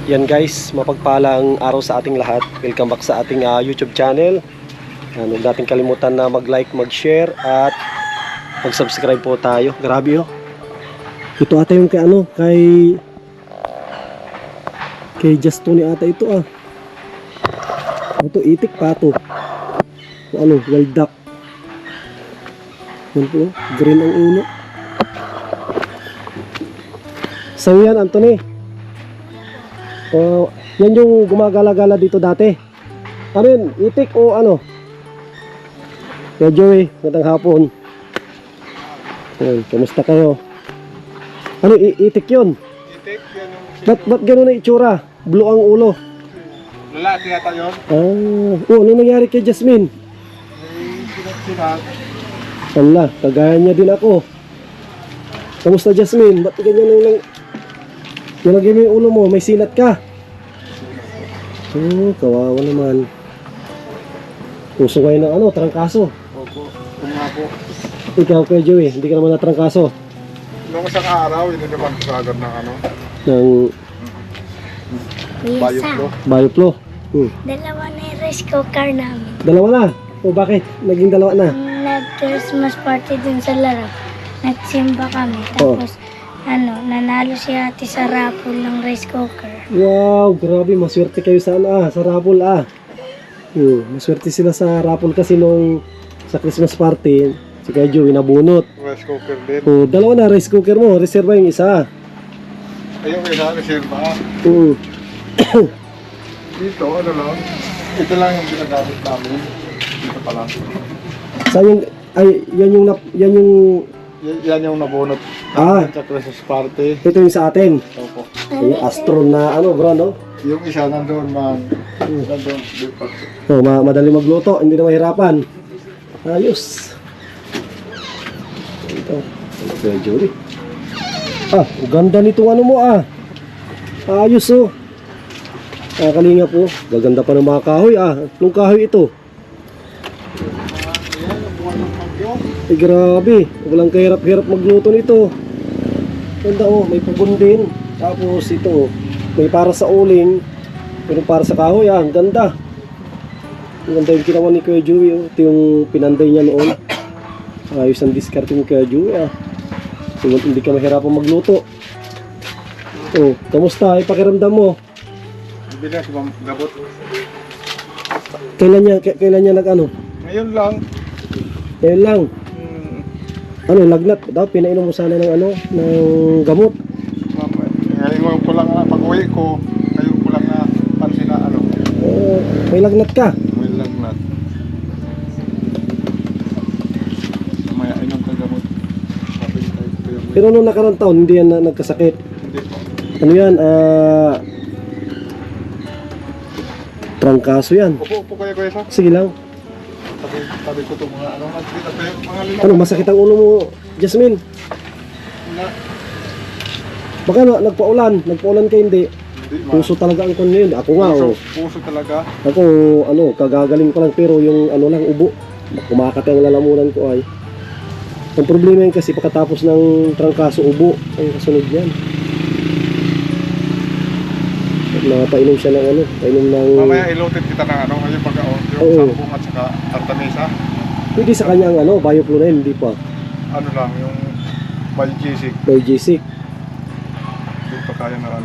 Yan guys, mapagpalang araw sa ating lahat. Welcome back sa ating YouTube channel. Huwag natin kalimutan na mag-like, mag-share at mag-subscribe po tayo. Grabe oh. Ito ata yung kay Justoni ata ito ah. Ito itik pato. Wild duck. Yan po, green ang ulo. Sa'yo yan, Anthony. Yan yung gumagala-gala dito dati. Ano yun? Itik o ano? Kaya Joey, magandang hapon. Kamusta kayo? Ano, itik yun? Itik, yan yung... Ba't gano'n na itsura? Blue ang ulo. Lalaki yata yun. Ano nangyari kay Jasmine? May sinat-sinat. Wala, kagaya niya din ako. Kamusta Jasmine? Ba't ganyan lang? Nilagay mo yung ulo mo, may sinat ka. Kawawa naman. Puso kayo ng trangkaso. Opo, nga po. Ikaw Kuya Joey, hindi ka naman natrangkaso. Noong isang araw, hindi naman kagad ng Ng bioflow. bioflow. Dalawa na yung rice cooker namin. Dalawa na? O bakit? Naging dalawa na? Nag-Christmas party dun sa larap. Nagsimba kami. Tapos, nanalo si ate sa raffle ng rice cooker. Wow, grabe, maswerte kayo sa sa raffle maswerte sila sa raffle kasi nung sa Christmas party, si Kuya Joey nabunot. Rice cooker din. Dalawa na rice cooker mo, reserva yung isa. Ayun, may reserva. Dito, ano lang. Ito lang yung ginagamit namin. Dito pa lang. Yan yung nabunot. Sa Christmas party. Ito yung sa atin. Opo. Yung Astron na bro, no? Yung isa nandun man. Nandun. Dito. Madali magluto, hindi na mahirapan. Ayos. Ito. Kuya Joey. Ganda nitong mo Ayos oh. Kalinga po. Gaganda pa ng mga kahoy Anong kahoy ito? Ay grabe. Walang kahirap-hirap magluto nito. Ganda oh. May pugon din. Tapos ito may para sa uling. Pero para sa kahoy Ang ganda. Ang ganda yung ginawa ni Kuya Joey oh. Ito yung pinanday niya noon. Ayos ang discard ni Kuya Joey Hindi ka mahirapan magluto. Kamusta? Pakiramdam mo? Bilang si Ma'am Gabot. Kailan niya Ngayon lang. Ngayon lang. Lagnat. Dapat pinainom mo sana ng gamot. Ngayon ko lang pag-uwi ko. Ngayon ko lang na pansin na May lagnat ka? May lagnat. Mamaya inom ka gamot. Pero nung nakarang taon, hindi yan nagkasakit. Hindi po. Ano yan? Trangkaso yan. Upo kayo sa. Sige lang. Tabi ko itong mga mga Masakit ang ulo mo, Jasmine? Baka nagpaulan ka hindi. Puso talaga ang kon ngayon. Ako nga Puso talaga. Ako kagagaling ko lang pero yung ubo. Kumakati ang lalamunan ko ay. Ang problema yun kasi pagkatapos ng trangkaso, ubo ang kasunod yan. Napainom siya ng painom ng... Mamaya ilotin kita ng ngayon pag-aon. Yung sabong at saka artemisa. Hindi sa kanya ang bioflow na yun, hindi pa. Lang, yung biogesic. Biogesic. Hindi pa kaya na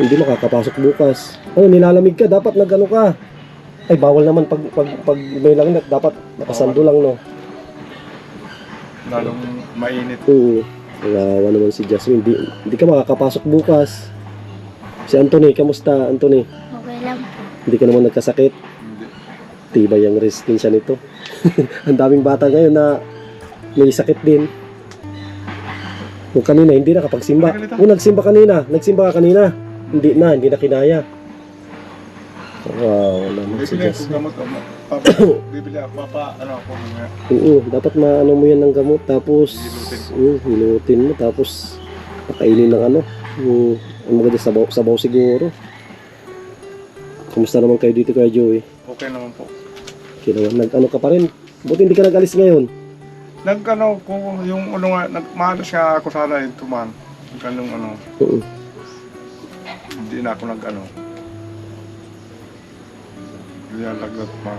Hindi makakapasok bukas. Nilalamig ka, dapat ka. Ay, bawal naman pag may lagnat, dapat nakasando lang, no? Lalong mainit. Wala naman si Jasmine. Hindi ka makakapasok bukas. Si Anthony, kamusta Anthony? Okay lang po. Hindi ka naman nagkasakit? Hindi. Tibay ang resistensya nito. Ang daming bata ngayon na may sakit din. Kanina, hindi na kapagsimba. Nagsimba ka kanina. Hindi na kinaya. Wow, naman si Jasmine. Bibili ako, dapat maano mo yan ng gamot. Tapos, hilutin mo. Tapos, pakainin ng ang maganda sabaw siguro. Kumusta naman kayo dito Kuya Joey? Okay naman po. Nag-ano ka pa rin? Buti hindi ka nag-alis ngayon. Nag-ano ko, yung nagmahalas nga ako sana ito man. Ganong hindi na ako nag-ano. Nilalagnat pa.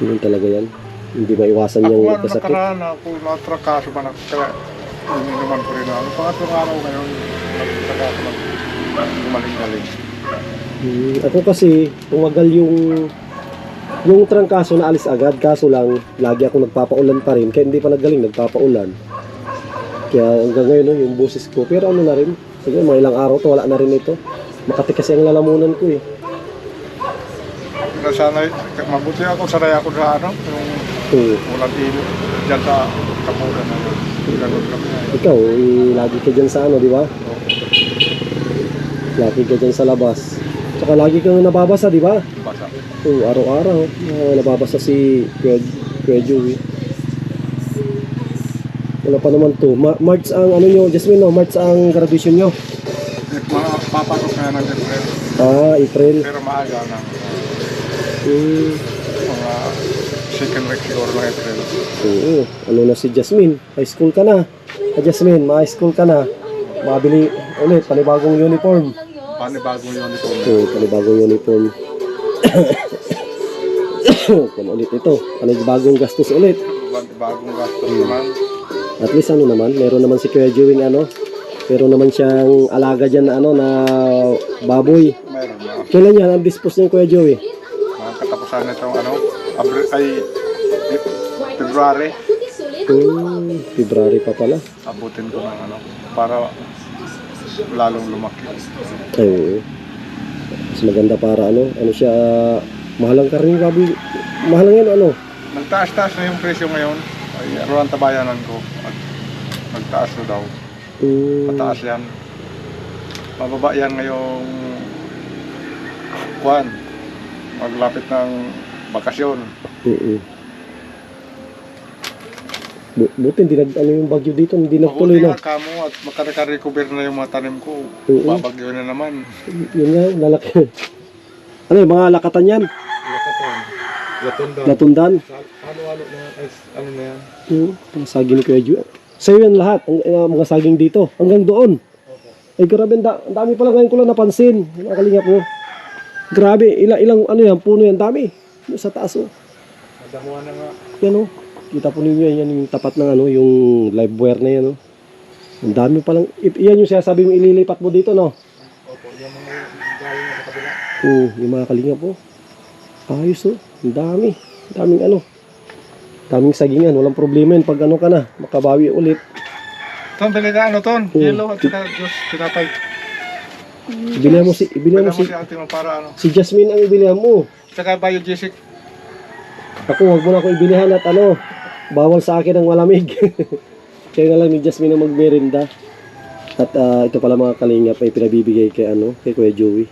Yun talaga yan. Hindi maiwasan Ako yung ano magkasakit. nakaraan ako, natrakaso man ako. Kaya hindi naman ko rin ano. Pangatlong araw ngayon, nagtrakaso man. Gumaling-galing. Ako kasi, tumagal yung trangkaso na alis agad, kaso lang, lagi ako nagpapaulan pa rin, kaya hindi pa nagaling, nagpapaulan. Kaya hanggang ngayon, no, yung boses ko, pero ano na rin, sige, mga ilang araw to, wala na rin ito. Makati kasi ang lalamunan ko eh. Sana, mabuti ako, sanay ako sa ano, yung ulang ilo. Diyan sa kapunan na yun. Ganun kami na yun. Ikaw, lagi ka dyan sa ano, di ba? Lagi ka dyan sa labas. Tsaka lagi kang nababasa, di ba? Basa. Araw-araw, nababasa si Kuya Joey. Wala pa naman to. March ang ano nyo, Jasmine, no? March ang graduation nyo. Mga papasok na ng April. April. Pero maaga na. Mga second week siguro ng April. Oo. Ano na si Jasmine? High school ka na. Jasmine, ma-high school ka na. Mabili ulit, panibagong uniform. Panibagong uniform. Oo, panibagong uniform. Kung ulit ito, panibagong gastos ulit. Panibagong gastos naman. At least ano naman, meron naman si Kuya Joey ano. Meron naman siyang alaga dyan na ano, na baboy. Meron na. Kailan yan ang dispose niya Kuya Joey? Mga katapusan nitong ano, February. February pa pala. Abutin ko ng ano, para lalong lumaki. Ay, oo. Mas maganda para ano siya, mahalang karne baboy. Mahalang yan ano. Nagtaas-taas na yung presyo ngayon. Ay, aruan tabayanan ko. At nagtaas na daw. Mataas yan. Mababa yan ngayong kuwan. Maglapit ng bakasyon. Buti hindi ano yung bagyo dito, hindi nagtuloy Mabuti na. nga kamo at makareka-recover na yung mga tanim ko. Oo. Babagyo na naman. Yun nga, lalaki. Ano yung mga lakatan yan? Latundan. Halo-halo na, ano na yan. Ang saging ni Kuya Joey. Sa'yo yan lahat, ang mga saging dito, hanggang doon. Ay grabe, ang dami pala ngayon ko lang napansin. Nakalingap mo. Grabe, ilang ano yan, puno yan, dami. Sa taas oh. Madamuhan na nga. Yan oh. Kita po ninyo yan yung tapat ng ano, yung live wire na yan oh. Ang dami palang, yan yung sinasabi mo ililipat mo dito no? Opo, yung mga galing na sa kabila. Yung mga kalingap oh. Ayos oh, ang dami. Daming ano. Daming sagingan, walang problema yun pag ano ka na, makabawi ulit. Ton, bili ka ano ton? Yellow at saka Diyos, tinapay. Ibilihan mo si ate mo para ano. si Jasmine ang ibilihan mo. Saka biogesic. Ako, wag mo na ako ibilihan at ano, bawal sa akin ang malamig. Kaya nga lang ni Jasmine ang magmerinda. At ito pala mga kalingap ay pinabibigay kay ano, kay Kuya Joey.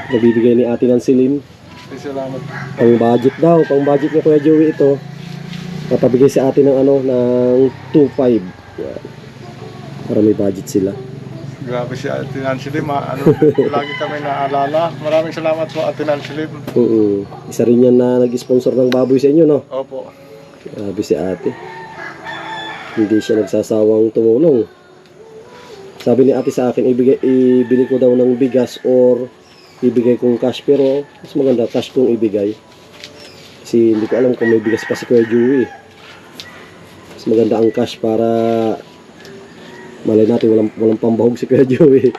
Pinabibigay ni Ate Nanceline. Salamat. Pang budget daw, pang budget ni Kuya Joey ito. Napabigay sa atin ng ano, ng 2.5. Yan. Para may budget sila. Grabe si Ate Nancy Lim, lagi kami naalala. Maraming salamat po Ate Nancy Lim. Isa rin yan na nag-sponsor ng baboy sa inyo, no? Opo. Grabe si ate. Hindi siya nagsasawang tumulong. Sabi ni ate sa akin, ibili ko daw ng bigas or ibigay kong cash. Pero mas maganda cash kong ibigay. Kasi hindi ko alam kung may bigas pa si Kuya Joey. Mas maganda ang cash para malay natin walang pambahog si Kuya Joey.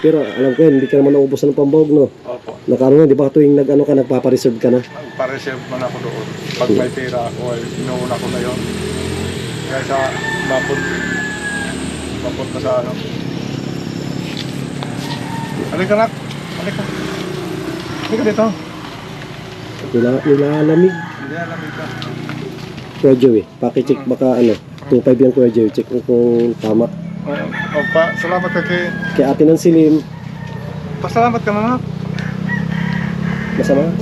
Pero alam ko hindi ka naman naubusan ng pambahog, no? Opo. Nakaroon na, di ba tuwing nag-ano ka, nagpapareserve ka na? Nagpa-reserve man ako doon. Pag may pera ako ay inuuna ko na yun. Kaya sa mapot na sa ano. Halika nak. Halika. Halika dito. Nilalamig. Hindi alam ka. Kuya Joey, pakicheck baka ano, 2.5 yung Kuya Joey, check mo kung tama. Opa, salamat ka kay... Kaya ate ng silim, Pasalamat ka na.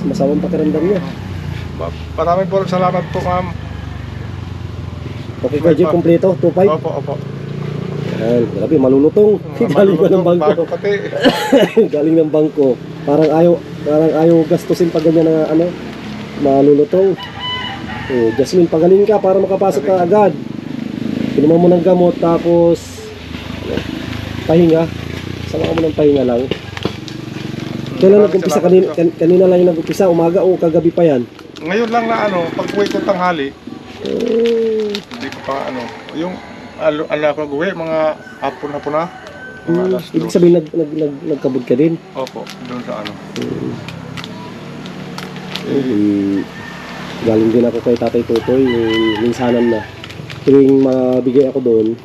masamang pakiramdam niya. Maraming po salamat po ma'am. Okay Kuya Joey, kompleto, 2.5. Opo, opo. Ayan, grabe, malulutong. Galing pa ng bangko. Bago pati. Galing ng bangko. Parang ayaw gastusin pag ganyan na ano, malulutong. Jasmine, pagaling ka para makapasok ka agad. Pinuman mo ng gamot tapos ano, pahinga. Sama mo ng pahinga lang. Kailan nag-umpisa? Kanina lang yung nag-umpisa, umaga o kagabi pa yan? Ngayon lang na pag-uwi ko tanghali, hindi ko pa yung ako nag-uwi, mga hapon na. Mga alas Ibig 2. sabihin nagkabod ka din? Opo, doon sa Galing din ako kay Tatay Totoy, minsanan na. Tuwing mabigay ako doon,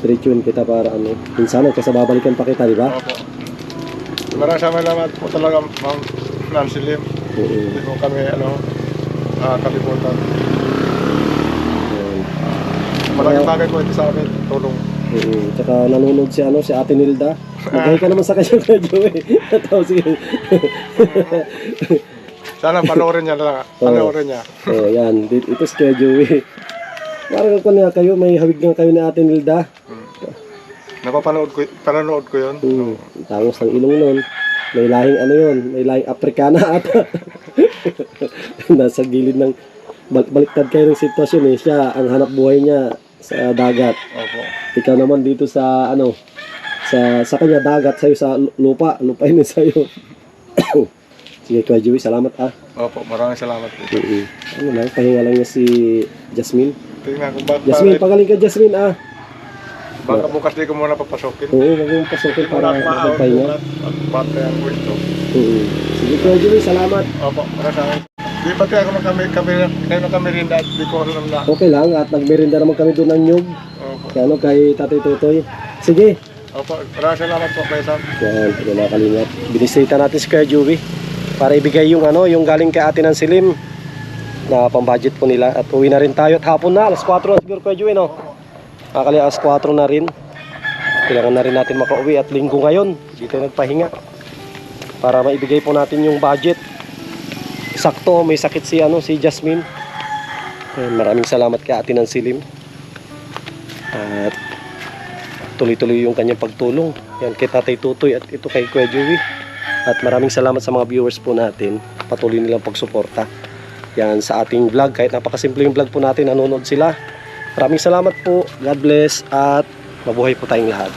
diretsuin kita para minsanan kasi babalikan pa kita, di ba? Opo. Maraming salamat po talaga, Ma'am Nancy Lim. Hindi mo kami kalimutan. Malaking bagay po ito sa amin, tulong. Tsaka nanonood si Ate Nilda. Magay ka naman sa kanya kay Joey. Sana panoorin niya lang. Panoorin niya. Yan. Ito si Kuya Joey. Parang kung na kayo, may hawig nga kayo ni Ate Nilda. Napapanood ko yun. Tangos ng ilong nun. May lahing yun, may lahing Afrikana ata. Nasa gilid ng baliktad kayo ng sitwasyon siya, ang hanap buhay niya sa dagat. Opo. Ikaw naman dito sa sa kanya dagat, sa'yo sa lupa yun sa'yo. Sige Kuya Joey, salamat Opo, maraming salamat po. Pahinga lang niya si Jasmine. Tingnan kung bakit. Jasmine, pagaling ka Jasmine Baka bukas di ko muna papasukin. Oo, wag mong pasukin para magpahinga. Pagbantayan ko ito. Sige Kuya Joey, salamat. Opo, maraming salamat. Di pati ako kami rin dahil di ko alam na. Okay lang, at nagmerinda naman kami doon ng nyug. Opo. Kay Tatay Totoy. Sige. Opo, maraming salamat po kayo Sam. Yan, mga kalingap. Binisita natin si Kuya Joey para ibigay yung yung galing kay Ate ng Silim na pang-budget po nila. At uwi na rin tayo at hapon na, alas 4 na siguro Kuya Joey, no? Akali alas 4 na rin. Kailangan na rin natin makauwi at linggo ngayon. Dito nagpahinga para maibigay po natin yung budget. Sakto, may sakit si Jasmine. Maraming salamat kay Ate ng Silim. At tuloy-tuloy yung kanyang pagtulong. Yan kay Tatay Tutoy at ito kay Kuya Joey. At maraming salamat sa mga viewers po natin. Patuloy nilang pagsuporta. Yan sa ating vlog. Kahit napakasimple yung vlog po natin, nanonood sila. Maraming salamat po. God bless at mabuhay po tayong lahat.